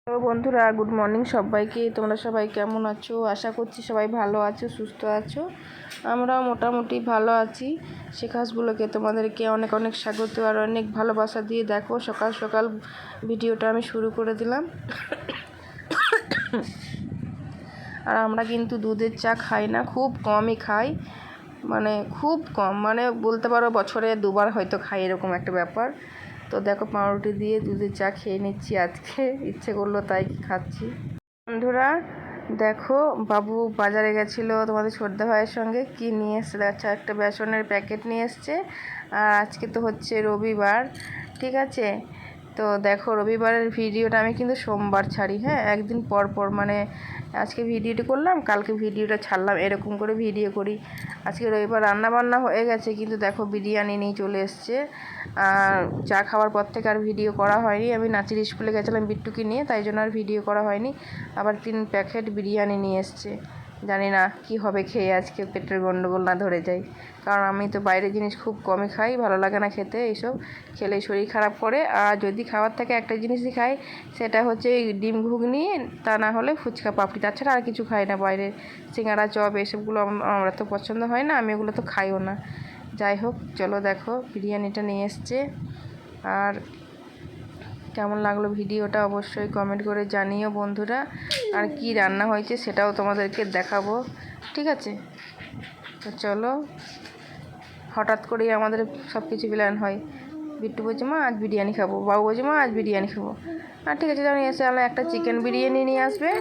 তো বন্ধুরা, good morning সবাইকে। তোমরা সবাই কেমন আছো? আশা করছি সবাই ভালো আছো, সুস্থ আছো। আমরাও মোটামুটি ভালো আছি। শেখাসগুলোকে তোমাদেরকে অনেক অনেক স্বাগত আর অনেক ভালোবাসা দিয়ে দেখো সকাল সকাল ভিডিওটা আমি শুরু করে দিলাম। আর আমরা কিন্তু দুধের চা খাই না, খুব কমই খাই, মানে খুব কম, মানে বলতে পারো বছরে দুবার হয়তো খাই, এরকম একটা ব্যাপার। তো দেখো, পাউরুটি দিয়ে দুধের চা খেয়ে নিচ্ছি আজকে, ইচ্ছে করলো তাই খাচ্ছি। বন্ধুরা দেখো, বাবু বাজারে গেছিলো তোমাদের ছোটদা ভাইয়ের সঙ্গে, কি নিয়ে এসছে আচ্ছা, একটা বেসনের প্যাকেট নিয়ে এসছে। আর আজকে তো হচ্ছে রবিবার, ঠিক আছে। তো দেখো, রবিবারের ভিডিওটা আমি কিন্তু সোমবার ছাড়ি, হ্যাঁ, একদিন পর পর, মানে আজকে ভিডিওটি করলাম, কালকে ভিডিওটা ছাড়লাম, এরকম করে ভিডিও করি। আজকে রবিবার রান্না বান্না হয়ে গেছে, কিন্তু দেখো বিরিয়ানি নিয়ে চলে এসছে। আর চা খাওয়ার পর থেকে আর ভিডিও করা হয়নি, আমি নাচির স্কুলে গেছিলাম বিট্টুকে নিয়ে, তাই জন্য আর ভিডিও করা হয়নি। আবার 3 প্যাকেট বিরিয়ানি নিয়ে এসছে, জানি না কি হবে খেয়ে, আজকে পেটের গন্ডগোল না ধরে যায়। কারণ আমি তো বাইরের জিনিস খুব কমই খাই, ভালো লাগে না খেতে, এইসব খেলে শরীর খারাপ করে। আর যদি খাওয়ার থাকে একটা জিনিসই খাই, সেটা হচ্ছে ডিম ঘুগনি, তা না হলে ফুচকা পাপড়ি, তাছাড়া আর কিছু খাই না। বাইরের সিঙ্গাড়া চপ এসবগুলো আমরা তো পছন্দ হয় না, আমি ওগুলো তো খাইও না। যাই হোক, চলো দেখো বিরিয়ানিটা নিয়ে এসছে। আর কেমন লাগলো ভিডিওটা অবশ্যই কমেন্ট করে জানিও বন্ধুরা। আর কি রান্না হয়েছে সেটাও তোমাদেরকে দেখাবো, ঠিক আছে। তো চলো, হঠাৎ করেই আমাদের সব কিছু প্ল্যান হয়। বিট্টু বলছে মা আজ বিরিয়ানি খাবো, বাবু বলছে মা আজ বিরিয়ানি খাবো। আর ঠিক আছে, যেমন এসে আমরা একটা চিকেন বিরিয়ানি নিয়ে আসবে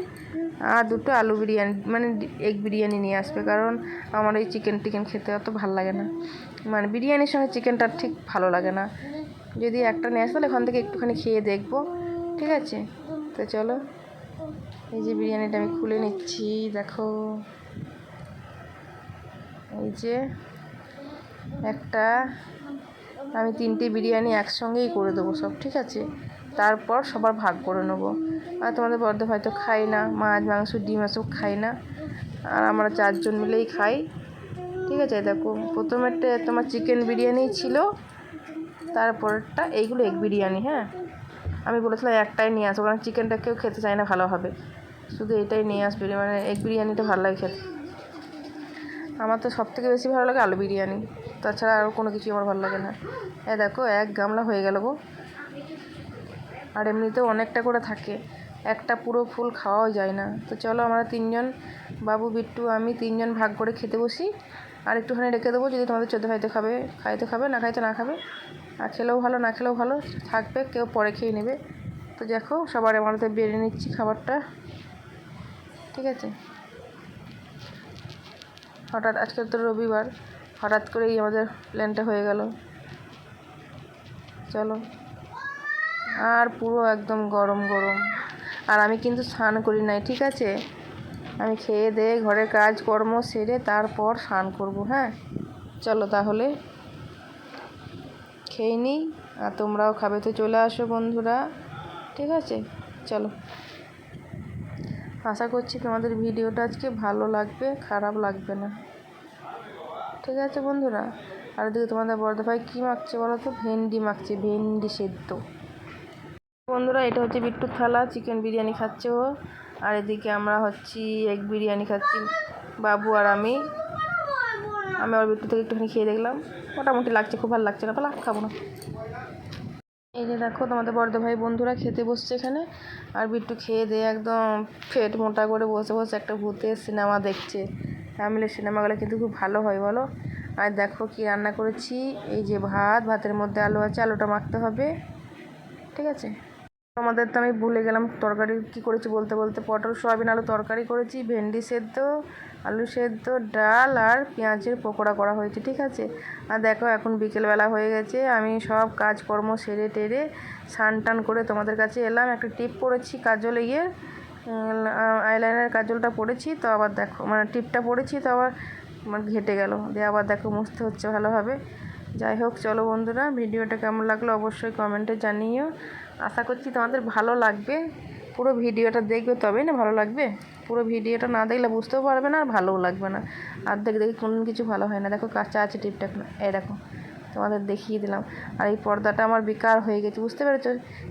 আর 2টো আলু বিরিয়ানি, মানে এগ বিরিয়ানি নিয়ে আসবে, কারণ আমার এই চিকেন খেতে অত ভালো লাগে না, মানে বিরিয়ানির সঙ্গে চিকেনটা ঠিক ভালো লাগে না। যদি একটা নিয়ে আসতে, এখান থেকে একটুখানি খেয়ে দেখবো, ঠিক আছে। তো চলো, এই যে বিরিয়ানিটা আমি খুলে নিচ্ছি, দেখো এই যে একটা, আমি 3টে বিরিয়ানি একসঙ্গেই করে দেবো সব, ঠিক আছে। তারপর সবার ভাগ করে নেবো। আর তোমাদের বড় হয়তো খাই না, মাছ মাংস ডিম এসব খাই না, আর আমরা 4 জন মিলেই খাই, ঠিক আছে। দেখো, প্রথমেরটা তোমার চিকেন বিরিয়ানি ছিল, তারপরটা এইগুলো এগ বিরিয়ানি। হ্যাঁ, আমি বলেছিলাম একটাই নিয়ে আসবো, কারণ চিকেনটা কেউ খেতে চায় না ভালোভাবে, শুধু এটাই নিয়ে আসবে, মানে এগ বিরিয়ানিটা ভালো লাগে খেতে। আমার তো সবথেকে বেশি ভালো লাগে আলু বিরিয়ানি, তাছাড়া আর কোনো কিছুই আমার ভালো লাগে না। দেখো, 1 গামলা হয়ে গেল গো। আর এমনিতেও অনেকটা করে থাকে, একটা পুরো ফুল খাওয়াও যায় না। তো চলো, আমরা 3 জন, বাবু বিট্টু আমি 3 জন ভাগ করে খেতে বসি। আর একটুখানি রেখে দেবো, যদি তোমাদের ছোটো ভাইতে খাইতে খাবে, না খাইতে না খাবে। আর খেলেও ভালো, না খেলেও ভালো, থাকবে, কেউ পরে খেয়ে নেবে। তো দেখো, সবার আমাদের বেড়ে নিচ্ছি খাবারটা, ঠিক আছে। হঠাৎ আজকে তো রবিবার, হঠাৎ করেই আমাদের প্ল্যানটা হয়ে গেল। চলো, আর পুরো একদম গরম গরম। আর আমি কিন্তু স্নান করি নাই, ঠিক আছে। আমি খেয়ে দিয়ে ঘরের কাজকর্ম সেরে তারপর স্নান করব, হ্যাঁ। চলো তাহলে খেয়ে নিই, আর তোমরাও খাবে তো চলে আসো বন্ধুরা, ঠিক আছে। চলো, আশা করছি তোমাদের ভিডিওটা আজকে ভালো লাগবে, খারাপ লাগবে না, ঠিক আছে বন্ধুরা। আর এদিকে তোমাদের বড় ভাই কী মাখছে বলো তো? ভেন্ডি মাখছে, ভেন্ডি সেদ্ধ। বন্ধুরা, এটা হচ্ছে বিট্টুর থালা, চিকেন বিরিয়ানি খাচ্ছে ও। আর এদিকে আমরা হচ্ছি এগ বিরিয়ানি খাচ্ছি, বাবু আর আমি। আবার বিট্টু থেকে একটুখানি খেয়ে দেখলাম, মোটামুটি লাগছে, খুব ভালো লাগছে না, তাহলে খাবো না। এই যে দেখো, তোমাদের বড় ভাই বন্ধুরা খেতে বসছে এখানে। আর বিট্টু খেয়ে দিয়ে একদম পেট মোটা করে বসে বসে একটা ভূতের সিনেমা দেখছে। ফ্যামিলির সিনেমাগুলো কিন্তু খুব ভালো হয় বলো। আর দেখো কি রান্না করেছি, এই যে ভাতের মধ্যে আলু আছে, আলুটা মাখতে হবে, ঠিক আছে। আমাদের তো আমি ভুলে গেলাম তরকারি কী করেছি বলতে বলতে, পটল সয়াবিন আলু তরকারি করেছি, ভেন্ডি সেদ্ধ, আলু সেদ্ধ, ডাল আর পেঁয়াজের পকোড়া করা হয়েছে, ঠিক আছে। আর দেখো, এখন বিকেলবেলা হয়ে গেছে, আমি সব কাজকর্ম সেরে টেরে স্নান টান করে তোমাদের কাছে এলাম। একটা টিপ পরেছি কাজল, আইলাইনার কাজলটা পরেছি, তো আবার দেখো, মানে টিপটা পরেছি, তো আবার ঘেটে গেল, দিয়ে আবার দেখো মুছতে হচ্ছে ভালোভাবে। যাই হোক, চলো বন্ধুরা, ভিডিওটা কেমন লাগলো অবশ্যই কমেন্টে জানিও। আশা করছি তোমাদের ভালো লাগবে, পুরো ভিডিওটা দেখবে তবেই না ভালো লাগবে। পুরো ভিডিওটা না দেখলে বুঝতেও পারবে না, আর ভালোও লাগবে না। আর দেখে কোনো কিছু ভালো হয় না। দেখো, কাঁচা আছে টিপটা, এই দেখো তোমাদের দেখিয়ে দিলাম। আর এই পর্দাটা আমার বেকার হয়ে গেছে, বুঝতে পেরেছো?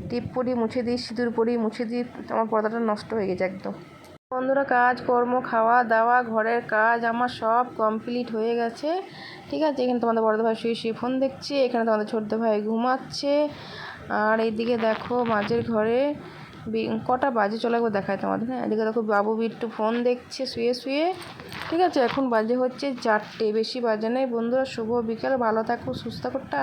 টিপ পরি মুছে দিই, সিঁদুর পরি মুছে দিই, আমার পর্দাটা নষ্ট হয়ে গেছে একদম। বন্ধুরা, কাজকর্ম, খাওয়া দাওয়া, ঘরের কাজ আমার সব কমপ্লিট হয়ে গেছে, ঠিক আছে। এখানে তোমাদের বড় ভাই শুয়ে শুয়ে ফোন দেখছে, এখানে তোমাদের ছোট ভাই ঘুমাচ্ছে। আর এইদিকে দেখো মাঝের ঘরে কটা বাজে চলে একবার দেখায় তোমাদের। হ্যাঁ, এদিকে দেখো বাবু বিট্টু ফোন দেখছে শুয়ে শুয়ে, ঠিক আছে। এখন বাজে হচ্ছে 4টে, বেশি বাজে নেই। বন্ধুরা, শুভ বিকেল, ভালো থাকো, সুস্থ থাকো, টাটা।